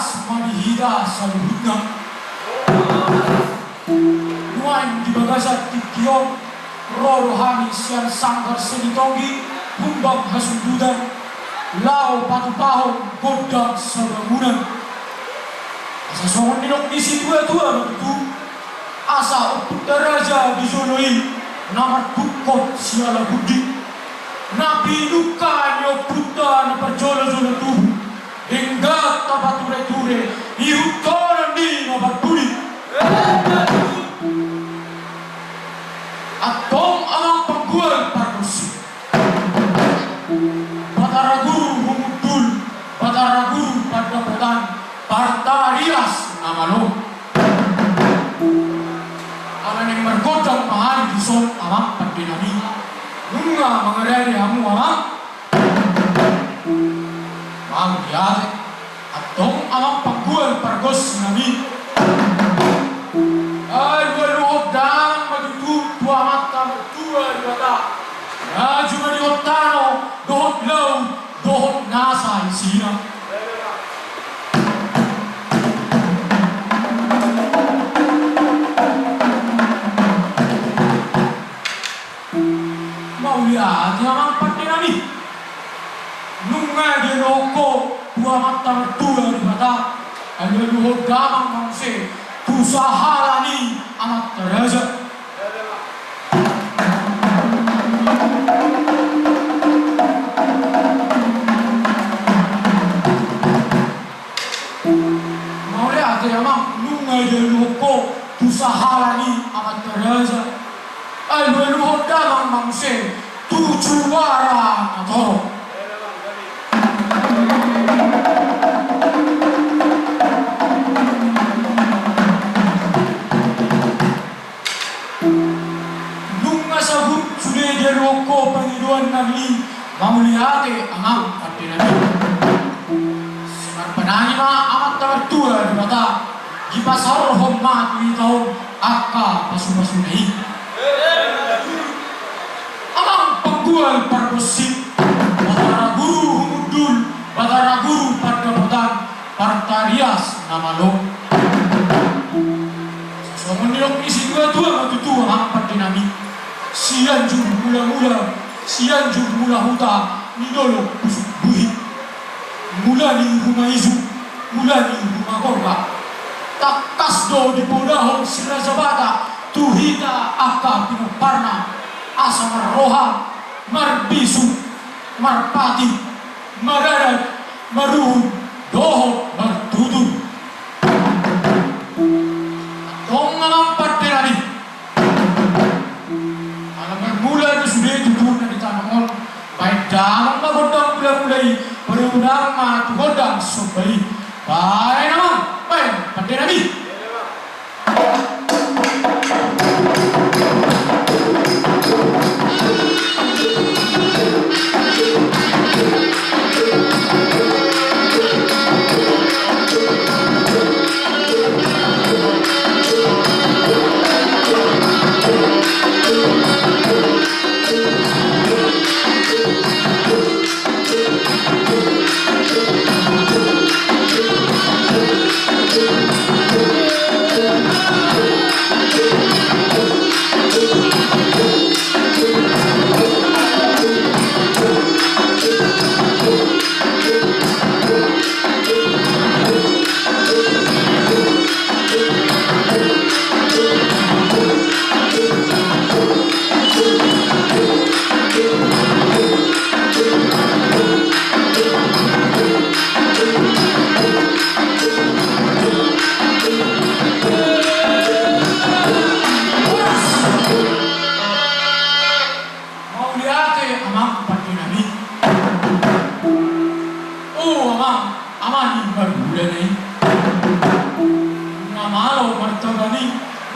Tarias manihida sa luhut nuain di bagasat tikiong rorohani sian sanggar senitongi humbang hasundudan lao patupahong godang sa bangunan asa songon nilok isi tua-tua begitu asa uput daraja dijoloi namar bukot siala budi nabi luka nyo puta na perjolo-jolo tubuh hingga tapature-ture iutoran di namar budi atong amang panggual parkusi Bataraguru humudul Bataraguru padapotan Partarias namalo anan yang mergodang mahal dison amang pandinami nunga mengerari hamu amang diare atong amang panggual pargos nami ay waluhod dalang madutu tua mata tua dibata na cuma di otano dohot lau dohot nasa isina mau lihat yang amang pandinami nunga di roko tua mata tua dibata ay waluhod dalang mangse tusahalani amat teraja mau lihat ya mang nungai dari loko tusahalani amat teraja ay luhod damang mangse tujuh wara natoro roko panginoon namin mamulihati amang pagdinami siman pananima amat tawartua di mata gipasar homma tuitaon akka pasumasunai amang panggual parkosim Bataraguru humudul Bataraguru padapotan Partarias namalo sasomon nilok isi dua-dua matutua amang pagdinami sian jur mula-mula sian jur mula huta nidolo busuk buhi mula ni rumah isu mula ni rumah korba takas do di podahon sirajabata tuhita aka pinoparna asa marroha marbisu marpati mararat maruhun dohot martudun atong ngamang partenari mula sudah tutur na di tanamon baik dalam magodang mulai berundang matu godang sobai baik naman baik pandai nabi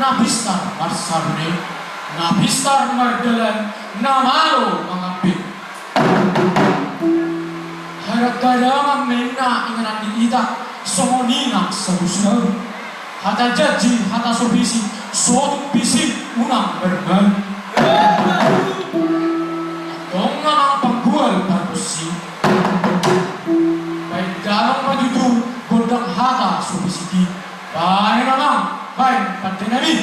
Nabistar marsarne, nabistar mardalan, namalo mangapit. Harap dalamang mena inganan diitak, somonina sa busnaw. Hata jaji, hata sobisi, soduk bisik, unang berbal. Atong namang panggual parkusi. Baik dalam majudu, gondang hata sobisiki. Baik namang, baik pada Nabi.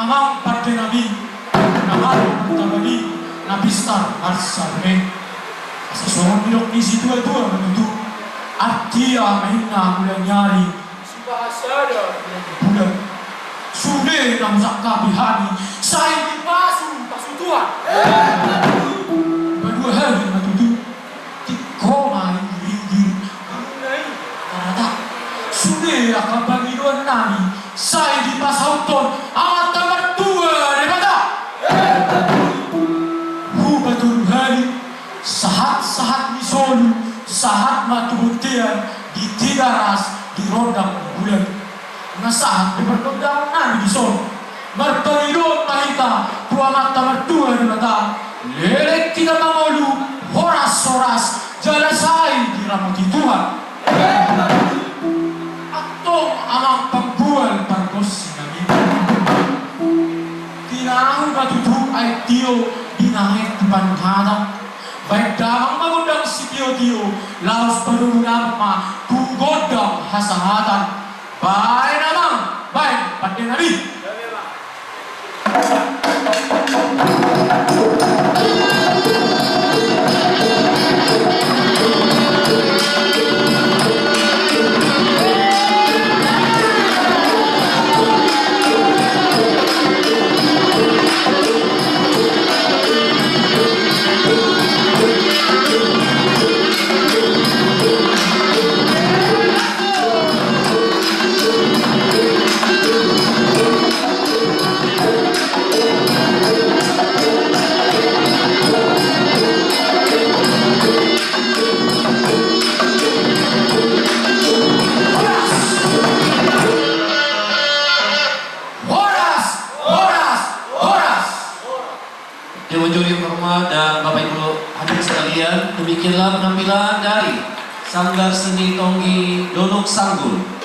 amang pada Nabi nahalo tabali nabistar arsarme sesuatu yang di situ itu menuju artia mahina bulan nyari bahasa bulan sudah nang zakka bihani saya dipasu Tuhan berdua hari menuju tikoma ringgir karena sudah akan bagi dua nani saya dipasau ton amat tambah tua daripada hubatul hari sahat-sahat misolu sahat matubutian di tigaras di rodang bulan nasahat di berkondang nani di sol berperiod mahita tua mata mertua di mata lelek tidak mengolu horas-horas jalan saya diramuti Tuhan atau amang panggual pangkos nabi tinahu batutu ay tiyo binahit panghada baik damang mengundang si tiyo-tiyo laos perunang ma kugodang hasahatan baik namang baik pada nabi demikianlah penampilan dari Sanggar Seni Tonggi Dolok Sanggul.